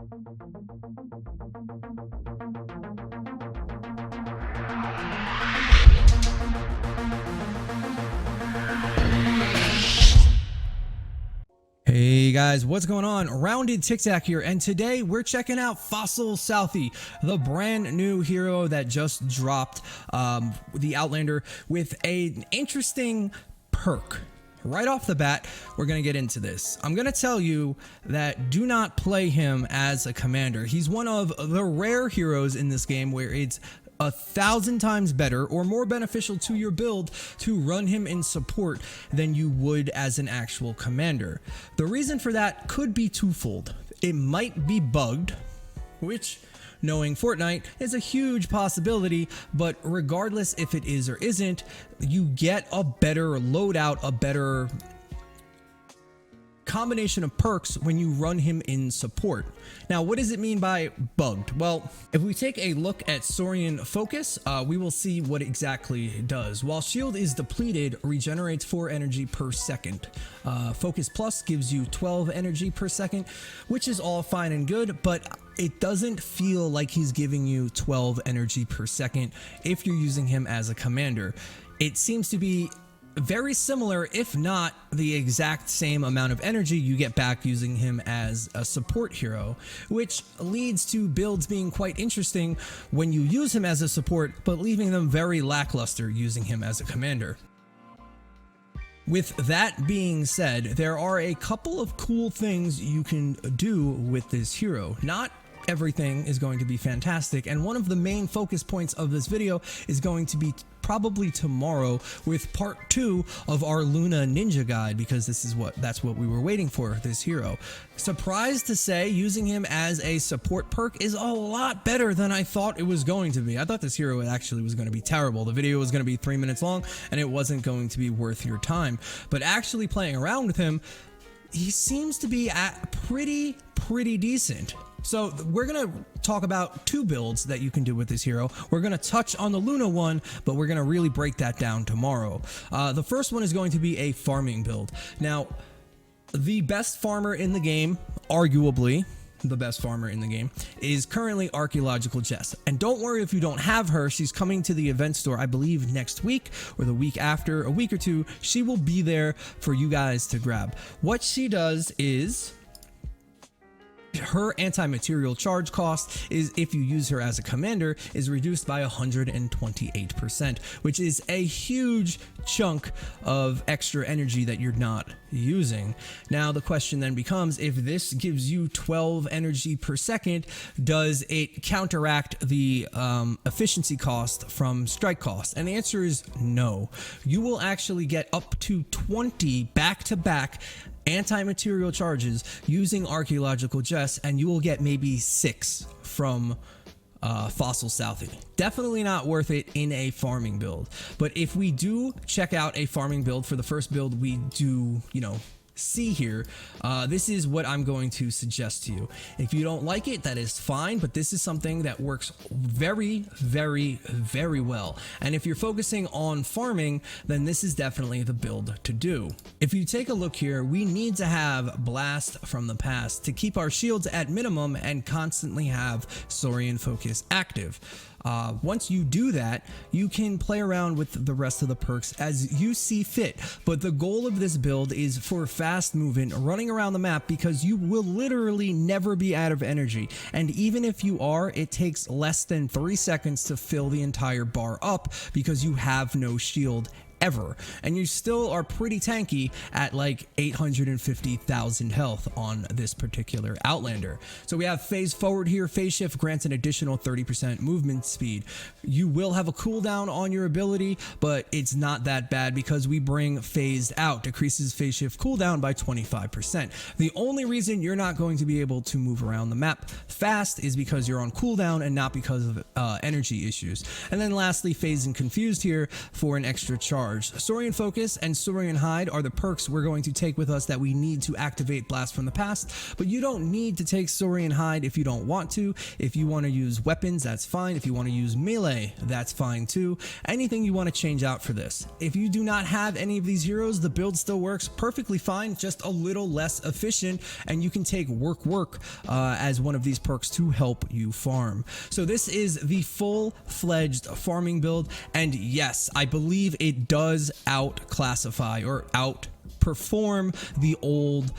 Hey guys, what's going on? Roundedtiktak here, and today we're checking out Southie, the brand new hero that just dropped the Outlander with an interesting perk. Right off the bat, we're going to get into this. I'm going to tell you that do not play him as a commander. He's one of the rare heroes in this game where it's 1,000 times better or more beneficial to your build to run him in support than you would as an actual commander. The reason for that could be twofold. It might be bugged, which, knowing Fortnite, is a huge possibility, but regardless if it is or isn't, you get a better loadout, a better combination of perks when you run him in support. Now, what does it mean by bugged? Well, if we take a look at Saurian Focus, we will see what exactly it does. While shield is depleted, regenerates 4 energy per second. Focus Plus gives you 12 energy per second, which is all fine and good, but it doesn't feel like he's giving you 12 energy per second if you're using him as a commander. It seems to be very similar, if not the exact same amount of energy you get back using him as a support hero, which leads to builds being quite interesting when you use him as a support, but leaving them very lackluster using him as a commander. With that being said, there are a couple of cool things you can do with this hero. Not everything is going to be fantastic, and one of the main focus points of this video is going to be probably tomorrow with part 2 of our Luna Ninja guide, because that's what we were waiting for, this hero. Surprised to say, using him as a support perk is a lot better than I thought it was going to be. I thought this hero actually was going to be terrible. The video was going to be 3 minutes long and it wasn't going to be worth your time, but actually playing around with him, he seems to be pretty decent. So we're going to talk about 2 builds that you can do with this hero. We're going to touch on the Luna one, but we're going to really break that down tomorrow. The first one is going to be a farming build. Now, the best farmer in the game, arguably the best farmer in the game, is currently Archaeological Jess. And don't worry if you don't have her. She's coming to the event store, I believe, next week or the week after, a week or two. She will be there for you guys to grab. What she does is, her anti-material charge cost is, if you use her as a commander, is reduced by 128%, which is a huge chunk of extra energy that you're not using. Now the question then becomes, if this gives you 12 energy per second, does it counteract the efficiency cost from strike cost? And the answer is no. You will actually get up to 20 back-to-back anti-material charges using Archaeological Jess, and you will get maybe 6 from Southie. Definitely not worth it in a farming build. But if we do check out a farming build for the first build we do, see here, this is what I'm going to suggest to you. If you don't like it, that is fine, but this is something that works very well. And if you're focusing on farming, then this is definitely the build to do. If you take a look here, we need to have Blast from the Past to keep our shields at minimum and constantly have Saurian Focus active. Once you do that, you can play around with the rest of the perks as you see fit, but the goal of this build is for fast movement, running around the map, because you will literally never be out of energy, and even if you are, it takes less than 3 seconds to fill the entire bar up because you have no shield ever, and you still are pretty tanky at like 850,000 health on this particular Outlander. So we have phase forward here. Phase shift grants an additional 30% movement speed. You will have a cooldown on your ability, but it's not that bad because we bring phased out, decreases phase shift cooldown by 25%. The only reason you're not going to be able to move around the map fast is because you're on cooldown and not because of energy issues. And then lastly, phase and confused here for an extra charge. Charge. Saurian Focus and Saurian Hide are the perks we're going to take with us that we need to activate Blast from the Past, but you don't need to take Saurian Hide if you don't want to. If you want to use weapons, that's fine. If you want to use melee, that's fine too. Anything you want to change out for this. If you do not have any of these heroes, the build still works perfectly fine, just a little less efficient, and you can take work as one of these perks to help you farm. So this is the full-fledged farming build, and yes, I believe it does outclassify or outperform the old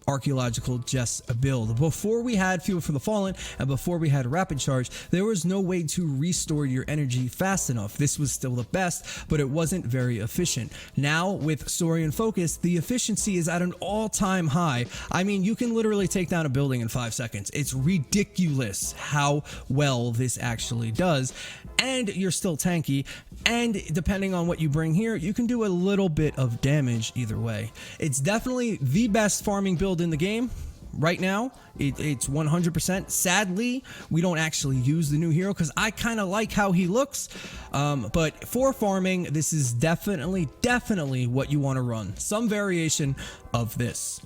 archaeological just build. Before we had Fuel for the Fallen and before we had Rapid Charge, there was no way to restore your energy fast enough. This was still the best, but it wasn't very efficient. Now with Saurian Focus, the efficiency is at an all-time high. I mean, you can literally take down a building in 5 seconds. It's ridiculous how well this actually does, and you're still tanky, and depending on what you bring here, you can do a little bit of damage either way. It's definitely the best farming build in the game right now. It's 100%. Sadly, we don't actually use the new hero because I kind of like how he looks, but for farming, this is definitely what you want to run, some variation of this.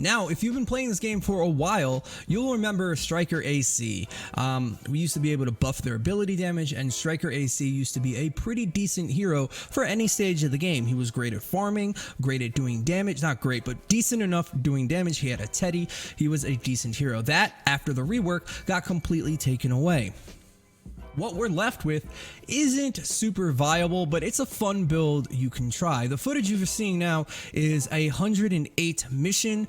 Now, if you've been playing this game for a while, you'll remember Striker AC. We used to be able to buff their ability damage, and Striker AC used to be a pretty decent hero for any stage of the game. He was great at farming, great at doing damage, not great, but decent enough doing damage. He had a Teddy. He was a decent hero. That, after the rework, got completely taken away. What we're left with isn't super viable, but it's a fun build you can try. The footage you're seeing now is a 108 mission,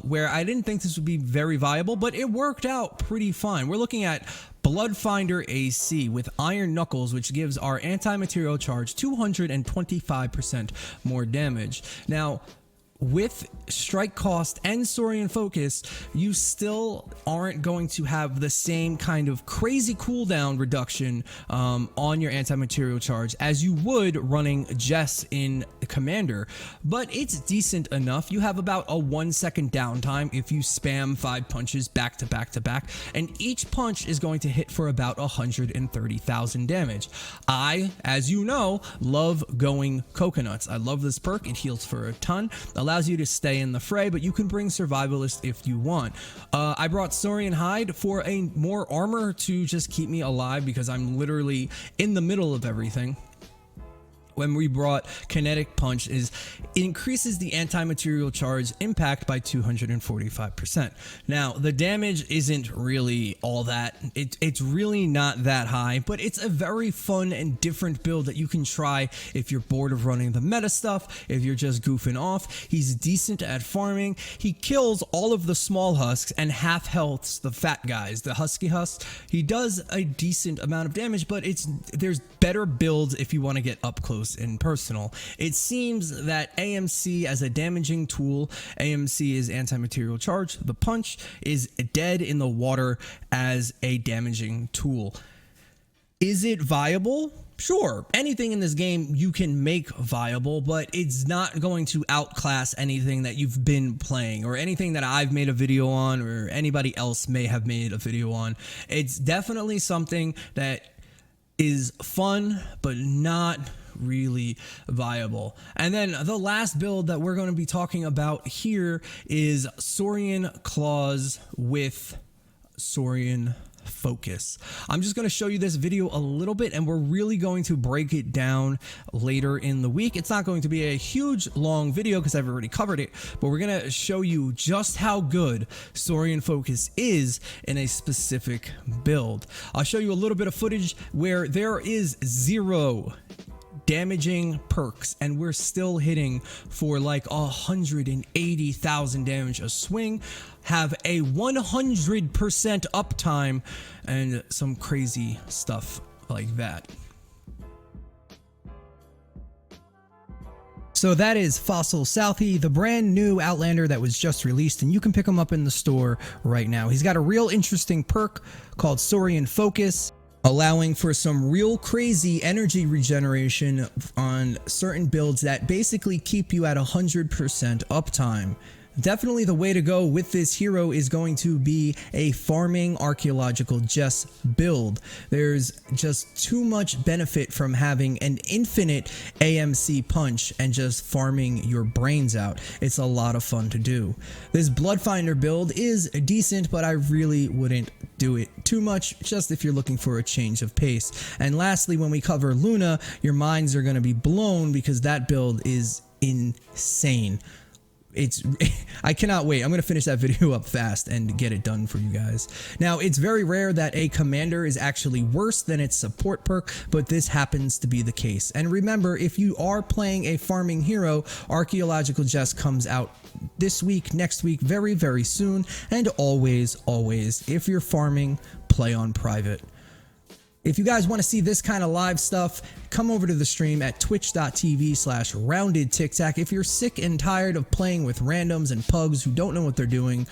where I didn't think this would be very viable, but it worked out pretty fine. We're looking at Bloodfinder AC with Iron Knuckles, which gives our anti-material charge 225% more damage. Now, with strike cost and Saurian Focus, you still aren't going to have the same kind of crazy cooldown reduction on your anti-material charge as you would running Jess in Commander, but it's decent enough. You have about a 1 second downtime if you spam 5 punches back to back to back, and each punch is going to hit for about 130,000 damage. I, as you know, love going coconuts. I love this perk. It heals for a ton, allows you to stay in the fray, but you can bring Survivalist if you want. I brought Saurian Hide for a more armor to just keep me alive because I'm literally in the middle of everything. When we brought Kinetic Punch, increases the anti-material charge impact by 245%. Now, the damage isn't really all that. It's really not that high, but it's a very fun and different build that you can try if you're bored of running the meta stuff, if you're just goofing off. He's decent at farming. He kills all of the small husks and half healths the fat guys, the husky husks. He does a decent amount of damage, but there's better builds if you want to get up close and personal. It seems that AMC as a damaging tool, AMC is anti-material charge, the punch is dead in the water as a damaging tool. Is it viable? Sure, anything in this game you can make viable, but it's not going to outclass anything that you've been playing or anything that I've made a video on or anybody else may have made a video on. It's definitely something that is fun, but not really viable. And then the last build that we're going to be talking about here is Saurian Claws with Saurian Focus. I'm just going to show you this video a little bit, and we're really going to break it down later in the week. It's not going to be a huge long video because I've already covered it, but we're going to show you just how good Saurian Focus is in a specific build. I'll show you a little bit of footage where there is 0 damaging perks and we're still hitting for like 180,000 damage a swing, have a 100% uptime, and some crazy stuff like that. So that is Fossil Southie, the brand new Outlander that was just released, and you can pick him up in the store right now. He's got a real interesting perk called Saurian Focus, allowing for some real crazy energy regeneration on certain builds that basically keep you at 100% uptime. Definitely the way to go with this hero is going to be a farming archaeological Jess build. There's just too much benefit from having an infinite AMC punch and just farming your brains out. It's a lot of fun to do. This Bloodfinder build is decent, but I really wouldn't do it too much, just if you're looking for a change of pace. And lastly, when we cover Luna, your minds are going to be blown because that build is insane. I cannot wait. I'm going to finish that video up fast and get it done for you guys. Now, it's very rare that a commander is actually worse than its support perk, but this happens to be the case. And remember, if you are playing a farming hero, Archaeological Jess comes out this week, next week, very, very soon. And always, if you're farming, play on private. If you guys want to see this kind of live stuff, come over to the stream at twitch.tv/Roundedtiktak. If you're sick and tired of playing with randoms and pugs who don't know what they're doing,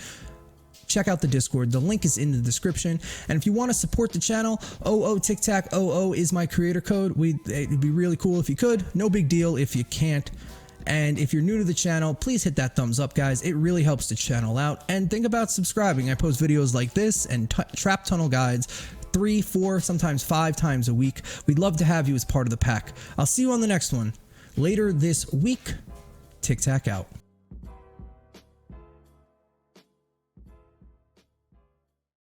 check out the Discord. The link is in the description. And if you want to support the channel, Tiktak is my creator code. It'd be really cool if you could. No big deal if you can't. And if you're new to the channel, please hit that thumbs up, guys. It really helps the channel out. And think about subscribing. I post videos like this and trap tunnel guides 3, 4, sometimes 5 times a week. We'd love to have you as part of the pack. I'll see you on the next one. Later this week, Tiktak out.